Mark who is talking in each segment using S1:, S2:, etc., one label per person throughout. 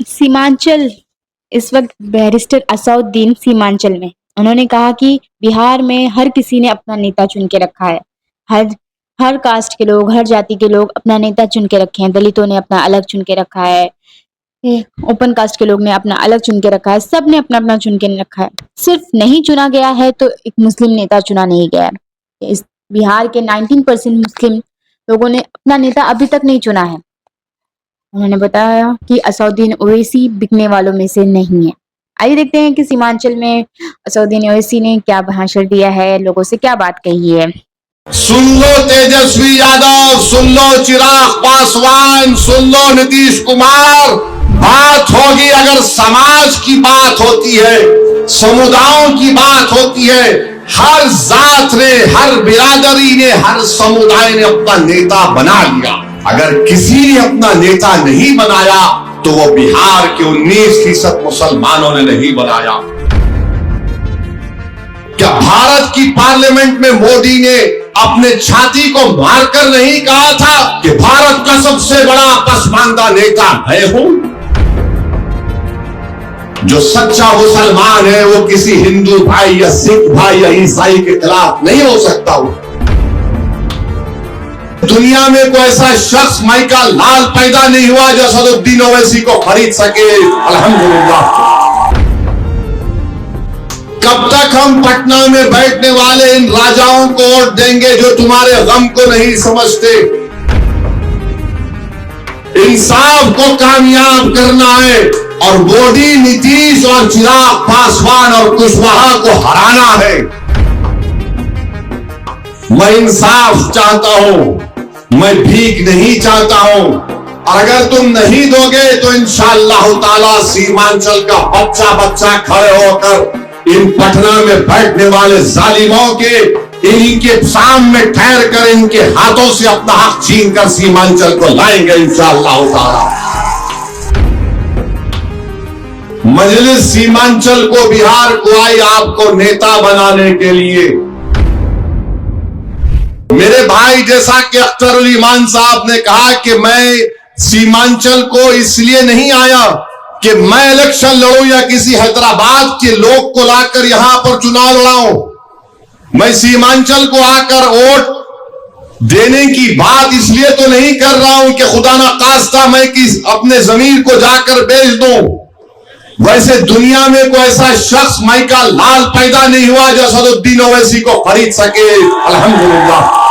S1: सीमांचल इस वक्त बैरिस्टर असदुद्दीन सीमांचल में उन्होंने कहा कि बिहार में हर किसी ने अपना नेता चुन के रखा है। हर हर कास्ट के लोग, हर जाति के लोग अपना नेता चुन के रखे हैं। दलितों ने अपना अलग चुन के रखा है, ओपन कास्ट के लोग ने अपना अलग चुन के रखा है, सब ने अपना अपना चुन के रखा है। सिर्फ नहीं चुना गया है तो एक मुस्लिम नेता चुना नहीं गया है। इस बिहार के 19% मुस्लिम लोगों ने अपना नेता अभी तक नहीं चुना है। उन्होंने बताया कि असदुद्दीन ओवैसी बिकने वालों में से नहीं है। आइए देखते हैं कि सीमांचल में असदुद्दीन ओवैसी ने क्या भाषण दिया है, लोगों से क्या बात कही है।
S2: सुन लो तेजस्वी यादव, सुन लो चिराग पासवान, सुन लो नीतीश कुमार। बात होगी अगर समाज की बात होती है, समुदायों की बात होती है, हर जात ने, हर बिरादरी ने, हर समुदाय ने अपना नेता बना लिया। अगर किसी ने अपना नेता नहीं बनाया तो वो बिहार के 19% मुसलमानों ने नहीं बनाया। क्या भारत की पार्लियामेंट में मोदी ने अपने छाती को मारकर नहीं कहा था कि भारत का सबसे बड़ा पसमानदा नेता मैं हूं? जो सच्चा मुसलमान है वो किसी हिंदू भाई या सिख भाई या ईसाई के खिलाफ नहीं हो सकता। दुनिया में कोई ऐसा शख्स माई का लाल पैदा नहीं हुआ जो असदुद्दीन ओवैसी को खरीद सके। अल्हम्दुलिल्लाह। कब तक हम पटना में बैठने वाले इन राजाओं को वोट देंगे जो तुम्हारे गम को नहीं समझते? इंसाफ को कामयाब करना है और मोदी, नीतीश और चिराग पासवान और कुशवाहा को हराना है। मैं इंसाफ चाहता हूं, मैं भीख नहीं चाहता हूं। और अगर तुम नहीं दोगे तो इंशाअल्लाह ताला सीमांचल का बच्चा बच्चा खड़े होकर इन पटना में बैठने वाले जालिमों के, इनके सामने ठहर कर इनके हाथों से अपना हक छीन कर सीमांचल को लाएंगे इंशाअल्लाह ताला। मजलिस सीमांचल को, बिहार को आई आपको नेता बनाने के लिए। मेरे भाई जैसा कि अख्तर ईमान साहब ने कहा कि मैं सीमांचल को इसलिए नहीं आया कि मैं इलेक्शन लड़ूं या किसी हैदराबाद के लोग को लाकर यहां पर चुनाव लड़ाऊं। मैं सीमांचल को आकर वोट देने की बात इसलिए तो नहीं कर रहा हूं कि खुदा ना खास्ता मैं अपने जमीन को जाकर बेच दूं। वैसे दुनिया में कोई ऐसा शख्स माई का लाल पैदा नहीं हुआ जो असदुद्दीन ओवैसी को खरीद सके। अल्हम्दुलिल्लाह।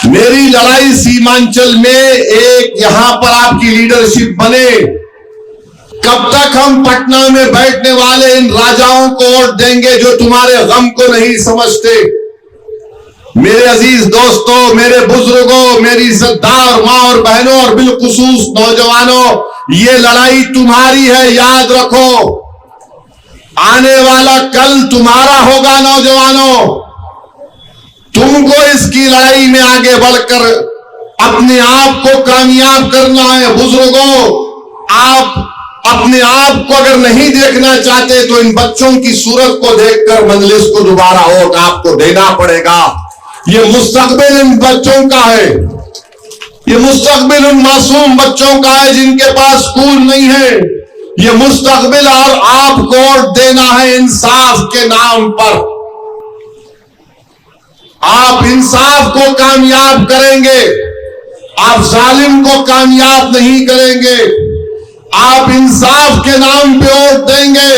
S2: मेरी लड़ाई सीमांचल में एक यहां पर आपकी लीडरशिप बने। कब तक हम पटना में बैठने वाले इन राजाओं को वोट देंगे जो तुम्हारे गम को नहीं समझते? मेरे अजीज दोस्तों, मेरे बुजुर्गों, मेरी इज्जतदार मां और बहनों और बिलखुसूस नौजवानों, ये लड़ाई तुम्हारी है, याद रखो। आने वाला कल तुम्हारा होगा नौजवानों। तुमको इसकी लड़ाई में आगे बढ़कर अपने आप को कामयाब करना है। बुजुर्गों, आप अपने आप को अगर नहीं देखना चाहते तो इन बच्चों की सूरत को देखकर मजलिस को दोबारा वोट आपको देना पड़ेगा। ये मुस्तकबिल इन बच्चों का है, ये मुस्तकबिल उन मासूम बच्चों का है जिनके पास स्कूल नहीं है। ये मुस्तकबिल और आपको वोट देना है इंसाफ के नाम पर। आप इंसाफ को कामयाब करेंगे, आप जालिम को कामयाब नहीं करेंगे। आप इंसाफ के नाम पे वोट देंगे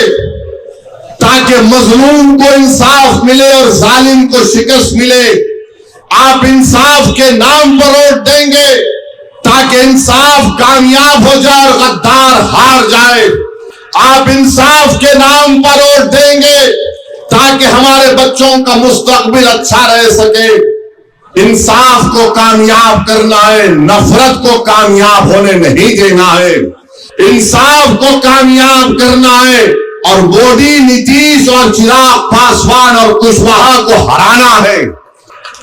S2: ताकि मजलूम को इंसाफ मिले और जालिम को शिकस्त मिले। आप इंसाफ के नाम पर वोट देंगे ताकि इंसाफ कामयाब हो जाए और गद्दार हार जाए। आप इंसाफ के नाम पर वोट देंगे ताकि हमारे बच्चों का मुस्तकबिल अच्छा रह सके। इंसाफ को कामयाब करना है, नफरत को कामयाब होने नहीं देना है। इंसाफ को कामयाब करना है और मोदी, नीतीश और चिराग पासवान और कुशवाहा को हराना है।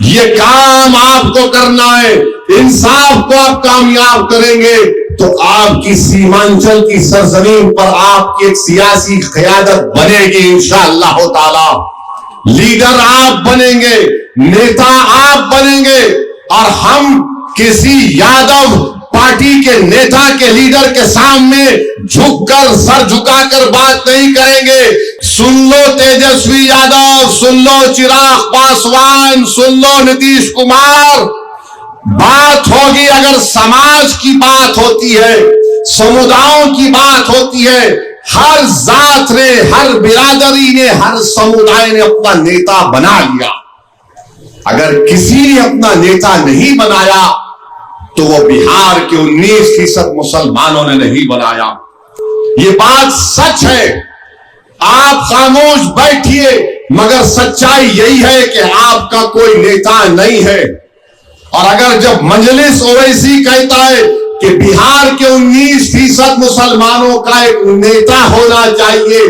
S2: ये काम आपको करना है। इंसाफ को आप कामयाब करेंगे तो आपकी सीमांचल की सरजमीन पर आपकी एक सियासी क़यादत बनेगी इंशाअल्लाह ताला। लीडर आप बनेंगे, नेता आप बनेंगे और हम किसी यादव पार्टी के नेता के लीडर के सामने झुककर सर झुकाकर बात नहीं करेंगे। सुन लो तेजस्वी यादव, सुन लो चिराग पासवान, सुन लो नीतीश कुमार, बात होगी अगर समाज की बात होती है, समुदायों की बात होती है, हर जात ने, हर बिरादरी ने, हर समुदाय ने अपना नेता बना लिया। अगर किसी ने अपना नेता नहीं बनाया तो वो बिहार के 19% मुसलमानों ने नहीं बनाया। ये बात सच है। आप खामोश बैठिए, मगर सच्चाई यही है कि आपका कोई नेता नहीं है। और अगर जब मजलिस ओवैसी कहता है कि बिहार के 19% मुसलमानों का एक नेता होना चाहिए,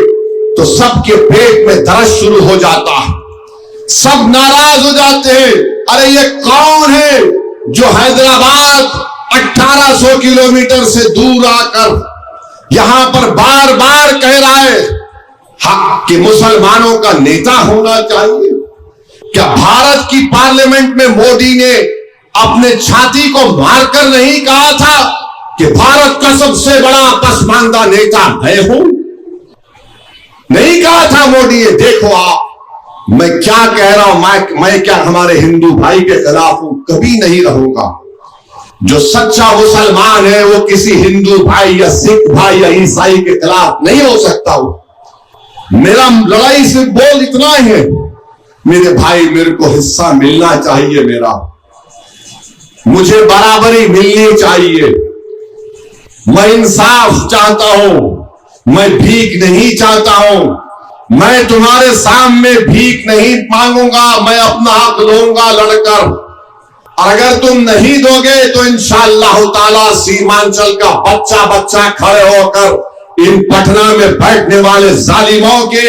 S2: तो सबके पेट में दर्द शुरू हो जाता है, सब नाराज हो जाते हैं। अरे ये कौन है जो हैदराबाद 1800 किलोमीटर से दूर आकर यहां पर बार बार कह रहा है कि मुसलमानों का नेता होना चाहिए? क्या भारत की पार्लियामेंट में मोदी ने अपने छाती को मारकर नहीं कहा था कि भारत का सबसे बड़ा पसमानदा नेता मैं हूं? नहीं कहा था मोदी ने। देखो आप, मैं क्या कह रहा हूं, मैं क्या हमारे हिंदू भाई के खिलाफ हूं? कभी नहीं रहूंगा। जो सच्चा मुसलमान है वो किसी हिंदू भाई या सिख भाई या ईसाई के खिलाफ नहीं हो सकता हूं। मेरा लड़ाई से बोल इतना ही है, मेरे भाई मेरे को हिस्सा मिलना चाहिए, मुझे बराबरी मिलनी चाहिए। मैं इंसाफ चाहता हूं, मैं भीख नहीं चाहता हूं। मैं तुम्हारे सामने भीख नहीं मांगूंगा, मैं अपना हक लूंगा लड़कर। और अगर तुम नहीं दोगे तो इंशाअल्लाह ताला सीमांचल का बच्चा बच्चा खड़े होकर इन पटना में बैठने वाले जालिमों के,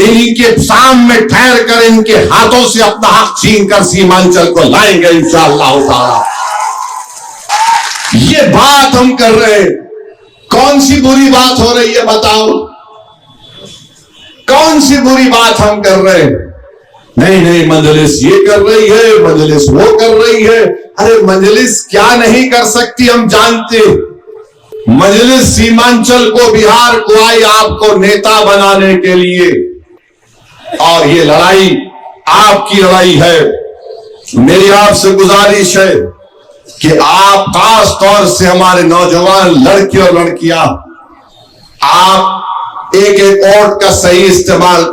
S2: इनके सामने ठहर कर इनके हाथों से अपना हक छीन कर सीमांचल को लाएंगे इंशाअल्लाह ताला। ये बात हम कर रहे हैं। कौन सी बुरी बात हो रही है बताओ? कौन सी बुरी बात हम कर रहे हैं? नहीं, मजलिस ये कर रही है, मजलिस वो कर रही है। अरे मजलिस क्या नहीं कर सकती हम जानते। मजलिस सीमांचल को, बिहार को आई आपको नेता बनाने के लिए, और ये लड़ाई आपकी लड़ाई है। मेरी आपसे गुजारिश है कि आप खास तौर से हमारे नौजवान लड़के और लड़कियां, आप एक वोट का सही इस्तेमाल